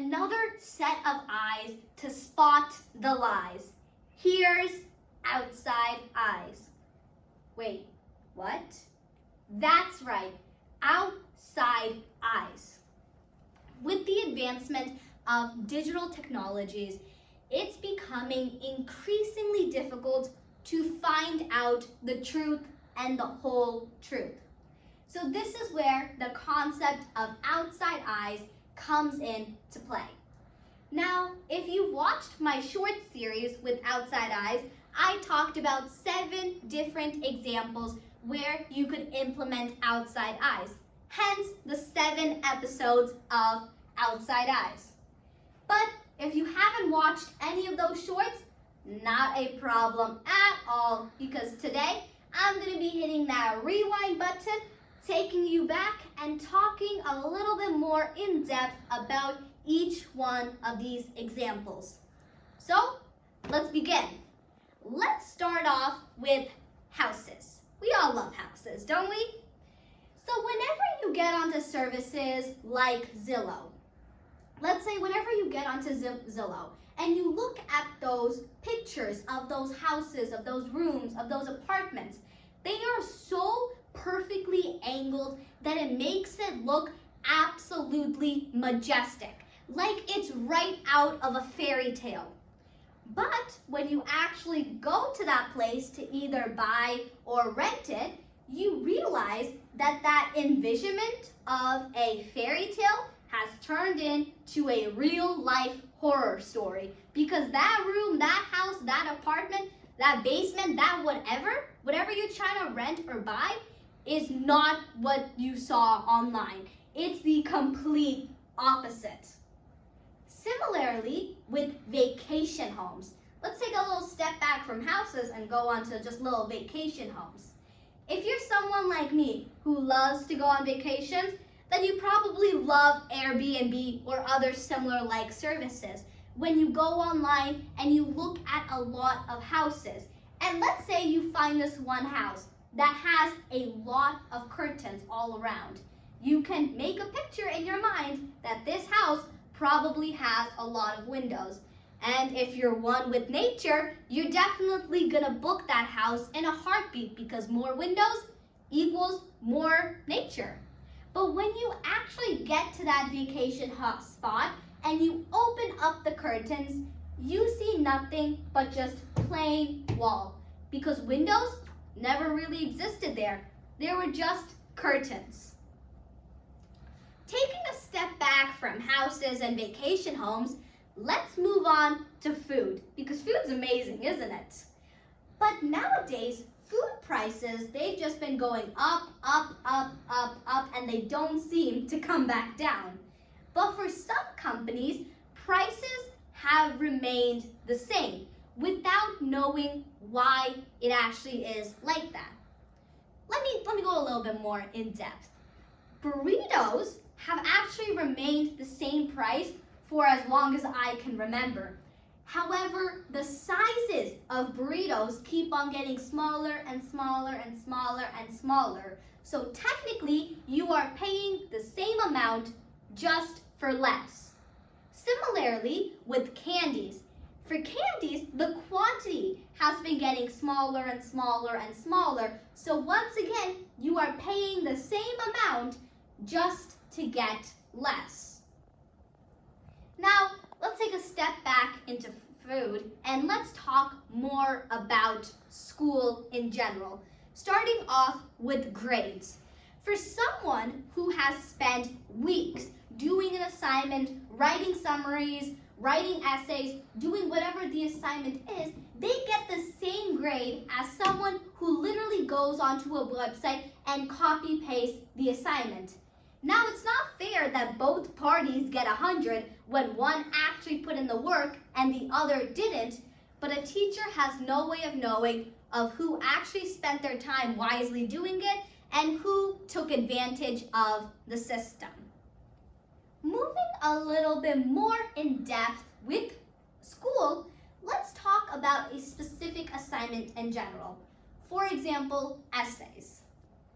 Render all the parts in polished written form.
another set of eyes to spot the lies. Here's Outside Eyes. Wait, what? That's right, Outside Eyes. With the advancement of digital technologies, it's becoming increasingly difficult to find out the truth and the whole truth. So this is where the concept of outside eyes comes into play. Now, if you've watched my short series with Outside Eyes, I talked about 7 different examples where you could implement outside eyes. Hence, the 7 episodes of Outside Eyes. But if you haven't watched any of those shorts, not a problem at all, because today I'm going to be hitting that rewind button, taking you back and talking a little bit more in depth about each one of these examples. So, let's begin. Let's start off with houses. We all love houses, don't we? So whenever you get onto services like Zillow, let's say whenever you get onto Zillow and you look at those pictures of those houses, of those rooms, of those apartments, they are so perfectly angled that it makes it look absolutely majestic, like it's right out of a fairy tale. But when you actually go to that place to either buy or rent it, you realize that that envisionment of a fairy tale has turned into a real life horror story, because that room, that house, that apartment, that basement, that whatever you're trying to rent or buy is not what you saw online. It's the complete opposite. Similarly, with vacation homes. Let's take a little step back from houses and go on to just little vacation homes. If you're someone like me who loves to go on vacations, then you probably love Airbnb or other similar like services. When you go online and you look at a lot of houses, and let's say you find this one house that has a lot of curtains all around. You can make a picture in your mind that this house probably has a lot of windows. And if you're one with nature, you're definitely gonna book that house in a heartbeat, because more windows equals more nature. But when you actually get to that vacation hot spot and you open up the curtains, you see nothing but just plain wall, because windows never really existed there. There were just curtains. Taking a step back from houses and vacation homes, let's move on to food, because food's amazing, isn't it? But nowadays, food prices, they've just been going up, and they don't seem to come back down. But for some companies, prices have remained the same without knowing why it actually is like that. Let me go a little bit more in depth. Burritos have actually remained the same price for as long as I can remember. However, the sizes of burritos keep on getting smaller and smaller and smaller and smaller. So technically, you are paying the same amount just for less. Similarly, with candies. For candies, the quantity has been getting smaller and smaller and smaller. So once again, you are paying the same amount just to get less. Now, let's take a step back into food and let's talk more about school in general, starting off with grades. For someone who has spent weeks doing an assignment, writing summaries, writing essays, doing whatever the assignment is, they get the same grade as someone who literally goes onto a website and copy-pastes the assignment. Now, it's not fair that both parties get 100 when one actually put in the work and the other didn't, but a teacher has no way of knowing of who actually spent their time wisely doing it and who took advantage of the system. Moving a little bit more in depth with school, let's talk about a specific assignment in general. For example, essays.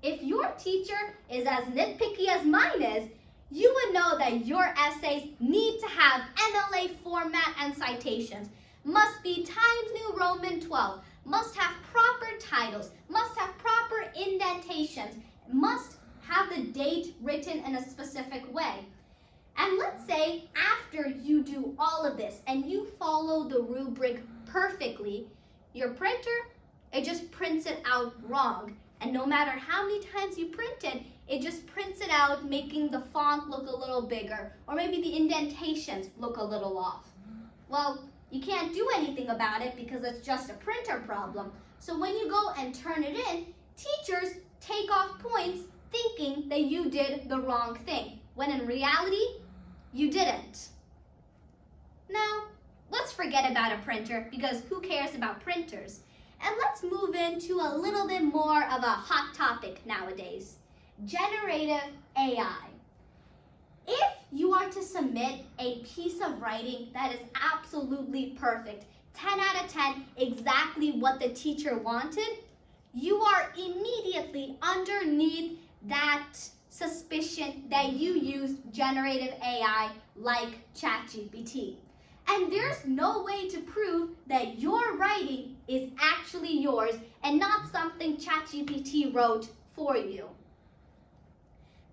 If your teacher is as nitpicky as mine is, you would know that your essays need to have NLA format and citations, must be Times New Roman 12, must have proper titles, must have proper indentations, must have the date written in a specific way. And let's say after you do all of this and you follow the rubric perfectly, your printer, it just prints it out wrong. And no matter how many times you print it, it just prints it out, making the font look a little bigger, or maybe the indentations look a little off. Well, you can't do anything about it because it's just a printer problem. So when you go and turn it in, teachers take off points thinking that you did the wrong thing, when in reality, you didn't. Now, let's forget about a printer because who cares about printers? And let's move into a little bit more of a hot topic nowadays, generative AI. If you are to submit a piece of writing that is absolutely perfect, 10 out of 10, exactly what the teacher wanted, you are immediately underneath that suspicion that you used generative AI like ChatGPT. And there's no way to prove that your writing is actually yours and not something ChatGPT wrote for you.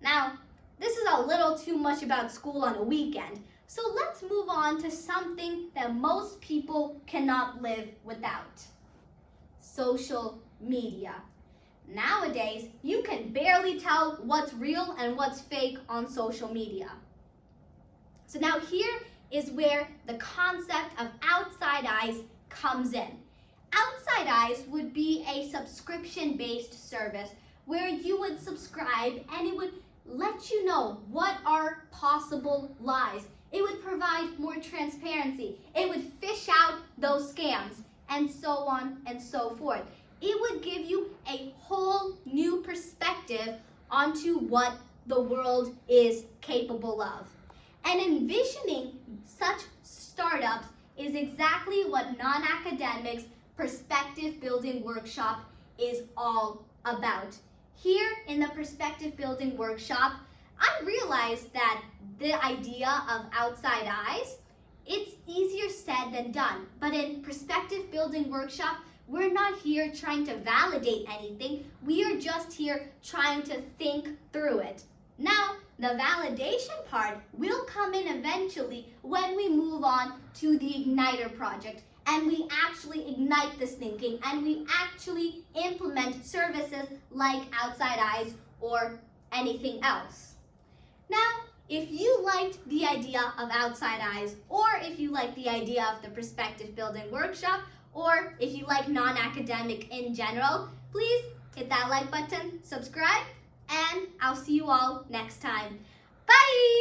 Now, this is a little too much about school on a weekend, so let's move on to something that most people cannot live without. Social media. Nowadays, you can barely tell what's real and what's fake on social media. So now here is where the concept of OutsideEyez comes in. OutsideEyez would be a subscription-based service where you would subscribe and it would let you know what are possible lies. It would provide more transparency. It would fish out those scams and so on and so forth. It would give you a whole new perspective onto what the world is capable of. And envisioning such startups is exactly what non-academics perspective building workshop is all about. Here in the perspective building workshop, I realized that the idea of OutsideEyez, it's easier said than done. But in perspective building workshop, we're not here trying to validate anything. We are just here trying to think through it. Now, the validation part will come in eventually when we move on to the Igniter project and we actually ignite this thinking and we actually implement services like OutsideEyez or anything else. Now, if you liked the idea of OutsideEyez, or if you like the idea of the perspective building workshop, or if you like non-academic in general, please hit that like button, subscribe, and I'll see you all next time. Bye!